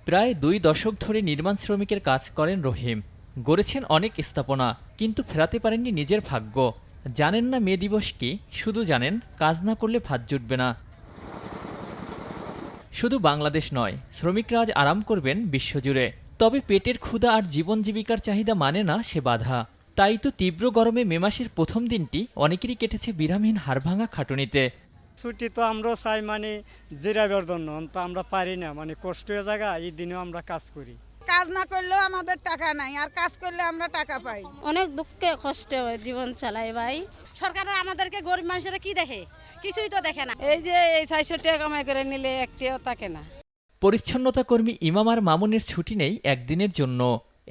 প্রায় ২ দশক ধরে নির্মাণ শ্রমিকের কাজ করেন রহিম। গড়েছেন অনেক স্থাপনা, কিন্তু ফেরাতে পারেননি নিজের ভাগ্য। জানেন না মে দিবস কি, শুধু জানেন কাজ না করলে ভাত জুটবে না। শুধু বাংলাদেশ নয়, শ্রমিকরা আজ আরাম করবেন বিশ্বজুড়ে। তবে পেটের ক্ষুধা আর জীবন জীবিকার চাহিদা মানে না সে বাধা। তাই তো তীব্র গরমে মে মাসের প্রথম দিনটি অনেকেরই কেটেছে বিরামহীন হাড়ভাঙা খাটুনিতে। ছুটি তো আমরাও চাই জিরাবার জন্য, তো আমরা পারি না, কষ্টের জায়গা এই দিনেও আমরা কাজ করি। কাজ না করলেও আমাদের টাকা নাই, আর কাজ করলে আমরা টাকা পাই। অনেক দুঃখে কষ্টে জীবন চালাই ভাই। সরকার আমাদেরকে গরিব মানুষেরা কি দেখে? কিছুই তো দেখে না। এই যে এই 400 টাকা কামাই করে নিলে একটিও থাকে না। পরিচ্ছন্নতা কর্মী ইমাম আর মামুনের ছুটি নেই একদিনের জন্য।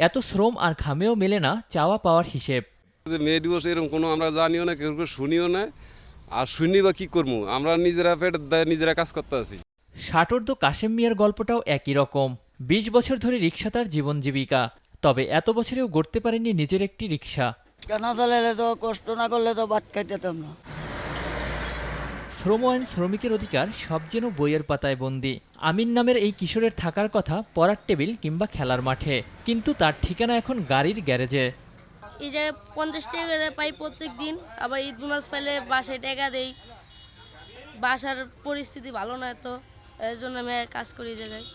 এত শ্রম আর ঘামেও মেলে না চাওয়া পাওয়ার হিসেব। মে দিবস এরকম কোনো আমরা জানিও না, কেউ শুনিও না, আর শুনি বা কি করবো, আমরা নিজেরা পেট নিজেরা কাজ করতে আছি। ষাটোর্ধ্ব কাশেম মিয়ার গল্পটাও একই রকম। ২০ বছর ধরে রিকশা তার জীবন জীবিকা। তবে এত বছরেও গড়তে পারেননি নিজের একটি রিকশা। কেন চালাইলে তো কষ্ট না করলে তো ভাত খাইতেতাম না। শ্রম আইন, শ্রমিকের অধিকার সব যেন বইয়ের পাতায় বন্দি। আমিন নামের এই কিশোরের থাকার কথা পড়ার টেবিল কিংবা খেলার মাঠে, কিন্তু তার ঠিকানা এখন গাড়ির গ্যারেজে। এই জায়গায় 50 টাকা করে পাই প্রত্যেক দিন, আবার ঈদ বোনাস পাইলে বাসায় টাকা দেই। বাসার পরিস্থিতি ভালো নয়, তো এর জন্য আমি কাজ করি এই জায়গায়।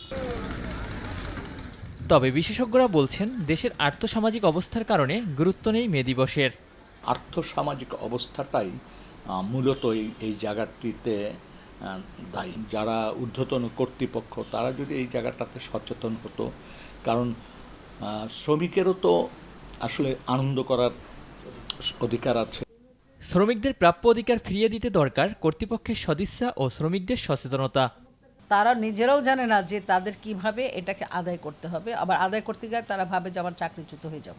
তবে বিশেষজ্ঞরা বলছেন দেশের আর্থসামাজিক অবস্থার কারণে গুরুত্ব নেই মে দিবসের। আর্থসামাজিক অবস্থাটাই মূলত এই জায়গাটিতে দায়ী। যারা ঊর্ধ্বতন কর্তৃপক্ষ তারা যদি এই জায়গাটাতে সচেতন হতো, কারণ শ্রমিকেরও তো আসলে আনন্দ করার অধিকার আছে। শ্রমিকদের প্রাপ্য অধিকার ফিরিয়ে দিতে দরকার কর্তৃপক্ষের সদিচ্ছা ও শ্রমিকদের সচেতনতা। তারা নিজেরাও জানে না যে তাদের কিভাবে এটাকে আদায় করতে হবে, আবার আদায় করতে গিয়ে তারা ভাবে যে আমার চাকরিচ্যুত হয়ে যাব।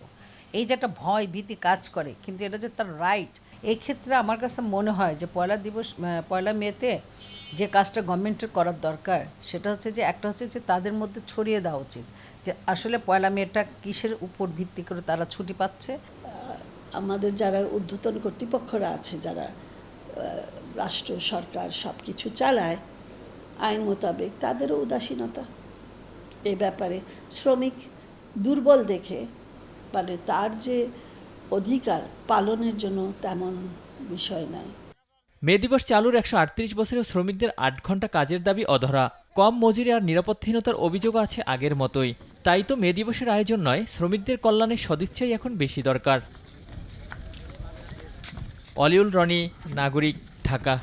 এই যে একটা ভয় ভীতি কাজ করে, কিন্তু এটা যে তার রাইট। এই ক্ষেত্রে আমার কাছে মনে হয় যে পয়লা মেতে যে কাজটা গভর্নমেন্টের করার দরকার সেটা হচ্ছে যে একটা হচ্ছে যে তাদের মধ্যে ছড়িয়ে দেওয়া উচিত যে আসলে পয়লা মেটা কিসের উপর ভিত্তি করে তারা ছুটি পাচ্ছে। আমাদের যারা ঊর্ধ্বতন কর্তৃপক্ষরা আছে, যারা রাষ্ট্র সরকার সব কিছু চালায় আইন মোতাবেক, তাদেরও উদাসীনতা এ ব্যাপারে। শ্রমিক দুর্বল দেখে তার যে অধিকার পালনের জন্য তেমন বিষয় নাই। মে দিবস চালুর 138 বছরেও শ্রমিকদের 8 ঘন্টা কাজের দাবি অধরা। কম মজুরি আর নিরাপত্তাহীনতার অভিযোগ আছে আগের মতোই। তাই তো মে দিবসের আয়োজন নয়, শ্রমিকদের কল্যাণের সদিচ্ছাই এখন বেশি দরকার। অলিউল রনি, নাগরিক, ঢাকা।